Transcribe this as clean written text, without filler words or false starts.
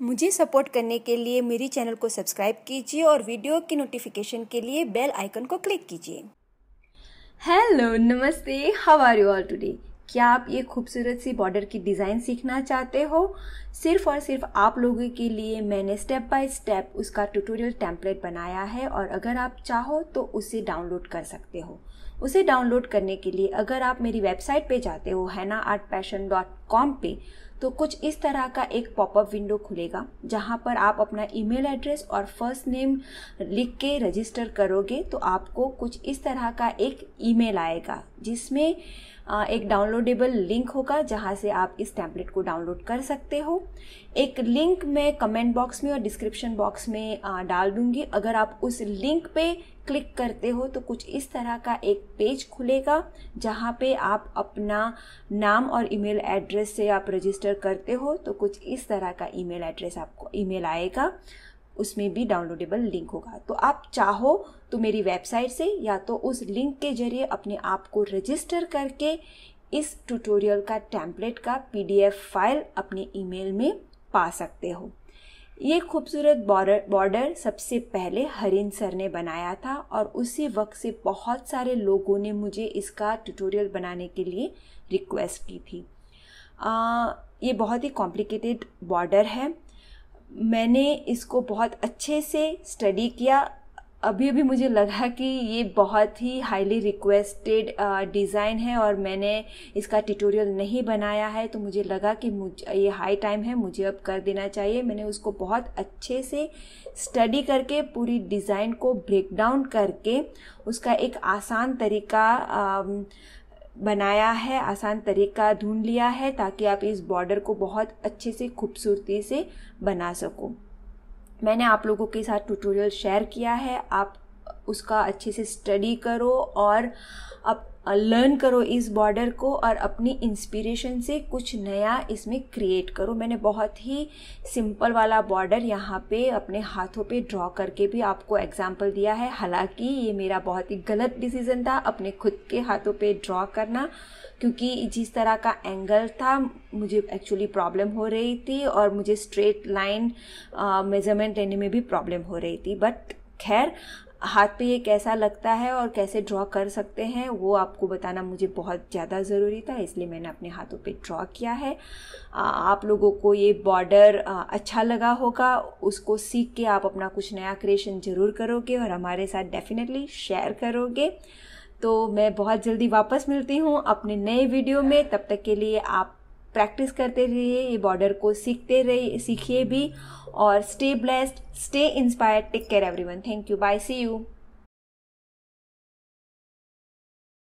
मुझे सपोर्ट करने के लिए मेरी चैनल को सब्सक्राइब कीजिए और वीडियो की नोटिफिकेशन के लिए बेल आइकन को क्लिक कीजिए। हेलो, नमस्ते, how are you all today. क्या आप ये खूबसूरत सी बॉर्डर की डिज़ाइन सीखना चाहते हो? सिर्फ और सिर्फ आप लोगों के लिए मैंने स्टेप बाय स्टेप उसका ट्यूटोरियल टेम्पलेट बनाया है और अगर आप चाहो तो उसे डाउनलोड कर सकते हो। उसे डाउनलोड करने के लिए अगर आप मेरी वेबसाइट पे जाते हो hennaartpassion.com पे, तो कुछ इस तरह का एक पॉपअप विंडो खुलेगा जहां पर आप अपना ईमेल एड्रेस और फर्स्ट नेम लिख के रजिस्टर करोगे तो आपको कुछ इस तरह का एक ईमेल आएगा जिसमें एक डाउनलोडेबल लिंक होगा जहां से आप इस टेम्पलेट को डाउनलोड कर सकते हो। एक लिंक मैं कमेंट बॉक्स में और डिस्क्रिप्शन बॉक्स में डाल दूंगी। अगर आप उस लिंक पे क्लिक करते हो तो कुछ इस तरह का एक पेज खुलेगा जहां पे आप अपना नाम और ईमेल एड्रेस से आप रजिस्टर करते हो तो कुछ इस तरह का ईमेल एड्रेस आपको ईमेल आएगा, उसमें भी डाउनलोडेबल लिंक होगा। तो आप चाहो तो मेरी वेबसाइट से या तो उस लिंक के जरिए अपने आप को रजिस्टर करके इस ट्यूटोरियल का टेम्पलेट का पीडीएफ फाइल अपने ईमेल में पा सकते हो। ये खूबसूरत बॉर्डर सबसे पहले हरिन सर ने बनाया था और उसी वक्त से बहुत सारे लोगों ने मुझे इसका ट्यूटोरियल बनाने के लिए रिक्वेस्ट की थी। ये बहुत ही कॉम्प्लिकेटेड बॉर्डर है। मैंने इसको बहुत अच्छे से स्टडी किया। अभी मुझे लगा कि ये बहुत ही हाईली रिक्वेस्टेड डिज़ाइन है और मैंने इसका ट्यूटोरियल नहीं बनाया है, तो मुझे लगा कि ये हाई टाइम है, मुझे अब कर देना चाहिए। मैंने उसको बहुत अच्छे से स्टडी करके पूरी डिज़ाइन को ब्रेक डाउन करके उसका एक आसान तरीका बनाया है, आसान तरीका ढूंढ लिया है ताकि आप इस बॉर्डर को बहुत अच्छे से खूबसूरती से बना सको। मैंने आप लोगों के साथ ट्यूटोरियल शेयर किया है, आप उसका अच्छे से स्टडी करो और अब लर्न करो इस बॉर्डर को और अपनी इंस्पिरेशन से कुछ नया इसमें क्रिएट करो। मैंने बहुत ही सिंपल वाला बॉर्डर यहाँ पे अपने हाथों पे ड्रॉ करके भी आपको एग्जांपल दिया है। हालांकि ये मेरा बहुत ही गलत डिसीजन था अपने खुद के हाथों पे ड्रॉ करना, क्योंकि जिस तरह का एंगल था मुझे एक्चुअली प्रॉब्लम हो रही थी और मुझे स्ट्रेट लाइन मेजरमेंट लेने में भी प्रॉब्लम हो रही थी। बट खैर, हाथ पे ये कैसा लगता है और कैसे ड्रॉ कर सकते हैं वो आपको बताना मुझे बहुत ज़्यादा ज़रूरी था, इसलिए मैंने अपने हाथों पे ड्रॉ किया है। आप लोगों को ये बॉर्डर अच्छा लगा होगा, उसको सीख के आप अपना कुछ नया क्रिएशन ज़रूर करोगे और हमारे साथ डेफिनेटली शेयर करोगे। तो मैं बहुत जल्दी वापस मिलती हूँ अपने नए वीडियो में। तब तक के लिए आप प्रैक्टिस करते रहिए, ये बॉर्डर को सीखते रहिए, सीखिए भी और stay blessed, stay inspired, take care everyone. Thank you, bye, see you.